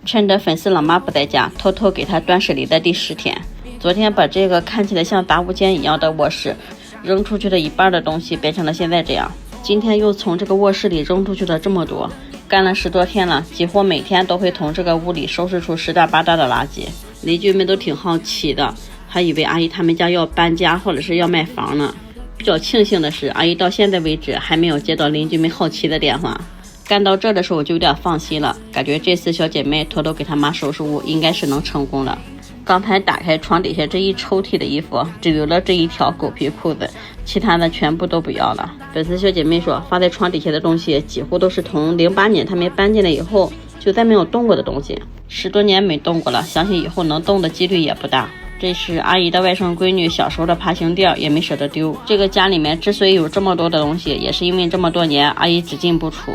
趁着粉丝老妈不在家，偷偷给她断舍离的第10天。昨天把这个看起来像杂物间一样的卧室扔出去的一半的东西变成了现在这样，今天又从这个卧室里扔出去了这么多，干了10多天了，几乎每天都会从这个屋里收拾出10大8大的垃圾。邻居们都挺好奇的，还以为阿姨他们家要搬家或者是要卖房呢。比较庆幸的是，阿姨到现在为止还没有接到邻居们好奇的电话。干到这的时候我就有点放心了，感觉这次小姐妹偷偷给她妈收拾屋应该是能成功了。刚才打开床底下这一抽屉的衣服，只留了这一条狗皮裤子，其他的全部都不要了。粉丝小姐妹说，放在床底下的东西几乎都是从08年他们搬进来以后就再没有动过的东西，10多年没动过了，相信以后能动的几率也不大。这是阿姨的外甥闺女小时候的爬行垫，也没舍得丢。这个家里面之所以有这么多的东西，也是因为这么多年阿姨只进不出，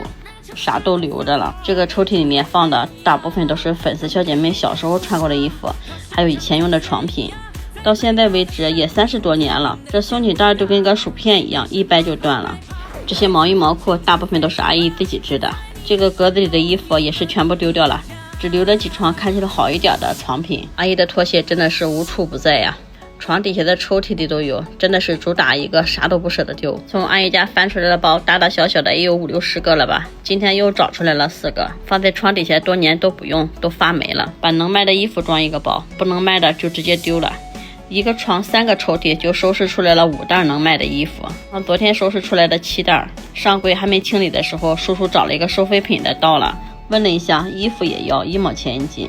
啥都留着了。这个抽屉里面放的大部分都是粉丝小姐妹小时候穿过的衣服，还有以前用的床品。到现在为止也30多年了，这松紧带就跟个薯片一样，一掰就断了。这些毛衣毛裤大部分都是阿姨自己织的，这个格子里的衣服也是全部丢掉了，只留了几床看起来好一点的床品。阿姨的拖鞋真的是无处不在呀，床底下的抽屉里都有，真的是主打一个啥都不舍得丢。从阿姨家翻出来的包大大小小的也有5、60个了吧，今天又找出来了4个，放在床底下多年都不用，都发霉了。把能卖的衣服装一个包，不能卖的就直接丢了。一个床3个抽屉就收拾出来了5袋能卖的衣服，昨天收拾出来的7袋。上柜还没清理的时候，叔叔找了一个收废品的到了，问了一下，衣服也要1毛钱一斤，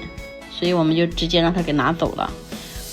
所以我们就直接让他给拿走了。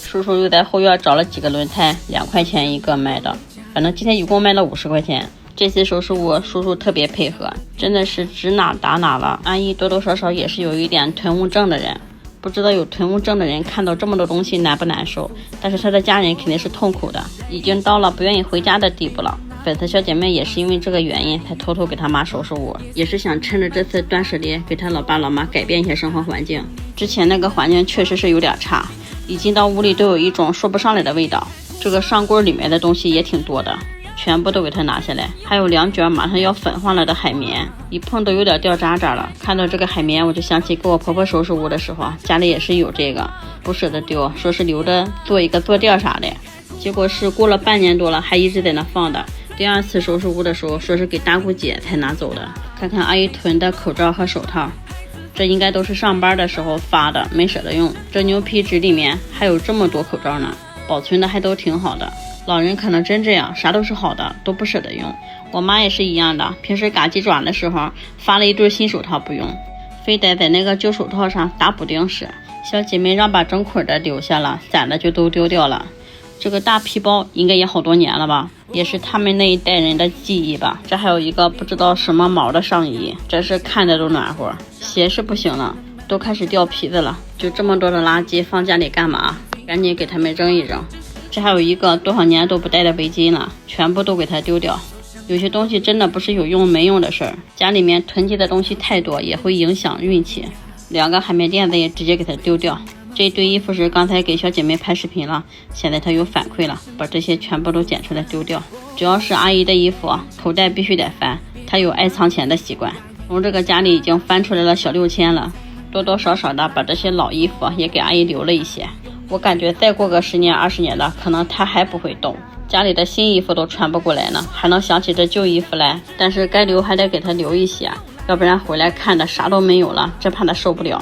叔叔又在后院找了几个轮胎，2块钱一个卖的，反正今天一共卖了50块钱。这次收拾屋叔叔特别配合，真的是指哪打哪了。阿姨多多少少也是有一点囤物症的人，不知道有囤物症的人看到这么多东西难不难受，但是他的家人肯定是痛苦的，已经到了不愿意回家的地步了。粉丝小姐妹也是因为这个原因才偷偷给她妈收拾屋，也是想趁着这次断舍离给她老爸老妈改变一些生活环境。之前那个环境确实是有点差，一进到屋里都有一种说不上来的味道。这个上柜里面的东西也挺多的，全部都给它拿下来。还有2卷马上要粉化了的海绵，一碰都有点掉渣渣了。看到这个海绵我就想起给我婆婆收拾屋的时候，家里也是有这个，不舍得丢，说是留着做一个坐垫啥的，结果是过了半年多了还一直在那放的。第2次收拾屋的时候说是给大姑姐才拿走的。看看阿姨囤的口罩和手套，这应该都是上班的时候发的，没舍得用。这牛皮纸里面还有这么多口罩呢，保存的还都挺好的。老人可能真这样，啥都是好的都不舍得用。我妈也是一样的，平时嘎鸡爪的时候发了一对新手套不用，非得在那个旧手套上打补丁使。小姐妹让把整捆的留下了，散的就都丢掉了。这个大皮包应该也好多年了吧，也是他们那一代人的记忆吧。这还有一个不知道什么毛的上衣，这是看着都暖和。鞋是不行了，都开始掉皮子了。就这么多的垃圾放家里干嘛？赶紧给他们扔一扔。这还有一个多少年都不戴的围巾了，全部都给它丢掉。有些东西真的不是有用没用的事儿，家里面囤积的东西太多也会影响运气。2个海绵垫子也直接给它丢掉。这一堆衣服是刚才给小姐妹拍视频了，现在她有反馈了，把这些全部都剪出来丢掉。只要是阿姨的衣服口袋必须得翻，她有爱藏钱的习惯。从这个家里已经翻出来了小6000了，多多少少的把这些老衣服也给阿姨留了一些。我感觉再过个10年20年的，可能她还不会动，家里的新衣服都穿不过来呢，还能想起这旧衣服来。但是该留还得给她留一些，要不然回来看的啥都没有了，真怕她受不了。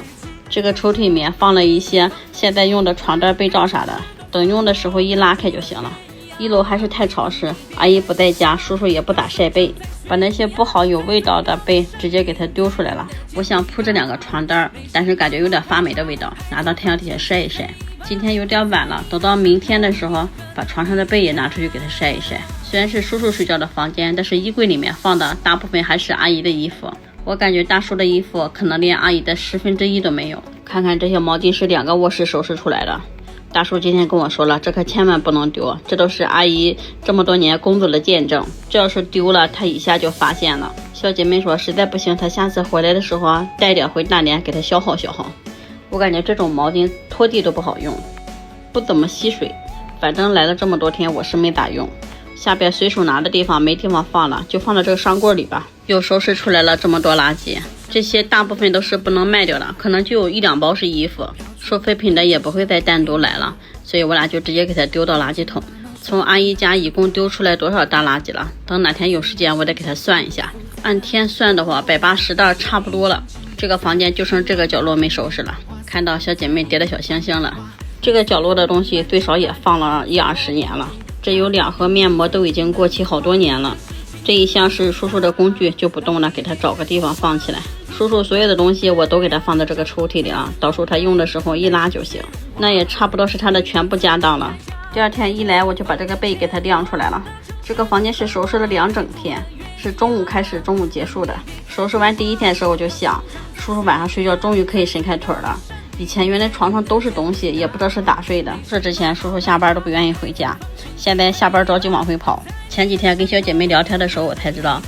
这个抽屉里面放了一些现在用的床单被罩啥的，等用的时候一拉开就行了。1楼还是太潮湿，阿姨不在家，叔叔也不咋晒被，把那些不好有味道的被直接给它丢出来了。我想铺这2个床单，但是感觉有点发霉的味道，拿到太阳底下晒一晒。今天有点晚了，等到明天的时候把床上的被也拿出去给它晒一晒。虽然是叔叔睡觉的房间，但是衣柜里面放的大部分还是阿姨的衣服。我感觉大叔的衣服可能连阿姨的1/10都没有。看看这些毛巾是2个卧室收拾出来的，大叔今天跟我说了，这可千万不能丢，这都是阿姨这么多年工作的见证，这要是丢了他一下就发现了。小姐妹说实在不行他下次回来的时候带点回大连给他消耗消耗。我感觉这种毛巾拖地都不好用，不怎么吸水，反正来了这么多天我是没咋用。下边随手拿的地方没地方放了，就放到这个上柜里吧。又收拾出来了这么多垃圾，这些大部分都是不能卖掉的，可能就有1-2包是衣服，收废品的也不会再单独来了，所以我俩就直接给他丢到垃圾桶。从阿姨家一共丢出来多少大垃圾了？等哪天有时间我得给他算一下，按天算的话180袋差不多了。这个房间就剩这个角落没收拾了，看到小姐妹叠的小星星了。这个角落的东西最少也放了1-20年了，这有2盒面膜都已经过期好多年了。这一箱是叔叔的工具就不动了，给他找个地方放起来。叔叔所有的东西我都给他放在这个抽屉里了，到时候他用的时候一拉就行。那也差不多是他的全部家当了。第二天一来我就把这个被给他晾出来了。这个房间是收拾了2整天，是中午开始中午结束的。收拾完第一天的时候我就想，叔叔晚上睡觉终于可以伸开腿了。以前原来床上都是东西，也不知道是咋睡的。这之前叔叔下班都不愿意回家，现在下班着急往回跑。前几天跟小姐妹聊天的时候我才知道，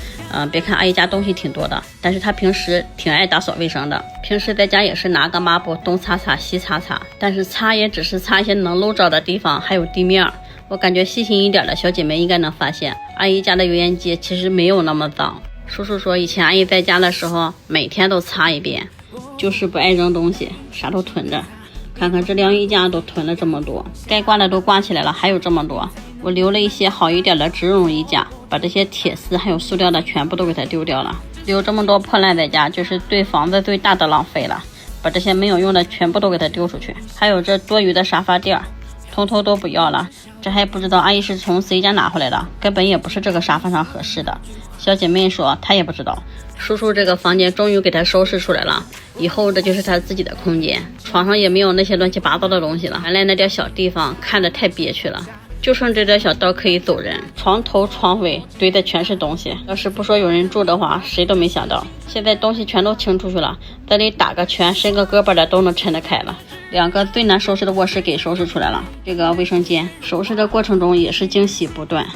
别看阿姨家东西挺多的，但是她平时挺爱打扫卫生的。平时在家也是拿个抹布东擦擦西擦擦，但是擦也只是擦一些能露着的地方，还有地面。我感觉细心一点的小姐妹应该能发现，阿姨家的油烟机其实没有那么脏。叔叔说以前阿姨在家的时候每天都擦一遍，就是不爱扔东西，啥都囤着。看看这晾衣架都囤了这么多，该挂的都挂起来了，还有这么多。我留了一些好一点的植绒衣架，把这些铁丝还有塑料的全部都给它丢掉了。留这么多破烂在家，就是对房子最大的浪费了。把这些没有用的全部都给它丢出去。还有这多余的沙发垫，通通都不要了。这还不知道阿姨是从谁家拿回来的，根本也不是这个沙发上合适的。小姐妹说她也不知道。叔叔这个房间终于给他收拾出来了，以后这就是他自己的空间，床上也没有那些乱七八糟的东西了，原来那点小地方看着太憋屈了，就剩这点小道可以走人，床头床尾堆的全是东西，要是不说有人住的话，谁都没想到。现在东西全都清出去了，这里打个拳伸个胳膊的都能抻得开了。2个最难收拾的卧室给收拾出来了，这个卫生间收拾的过程中也是惊喜不断。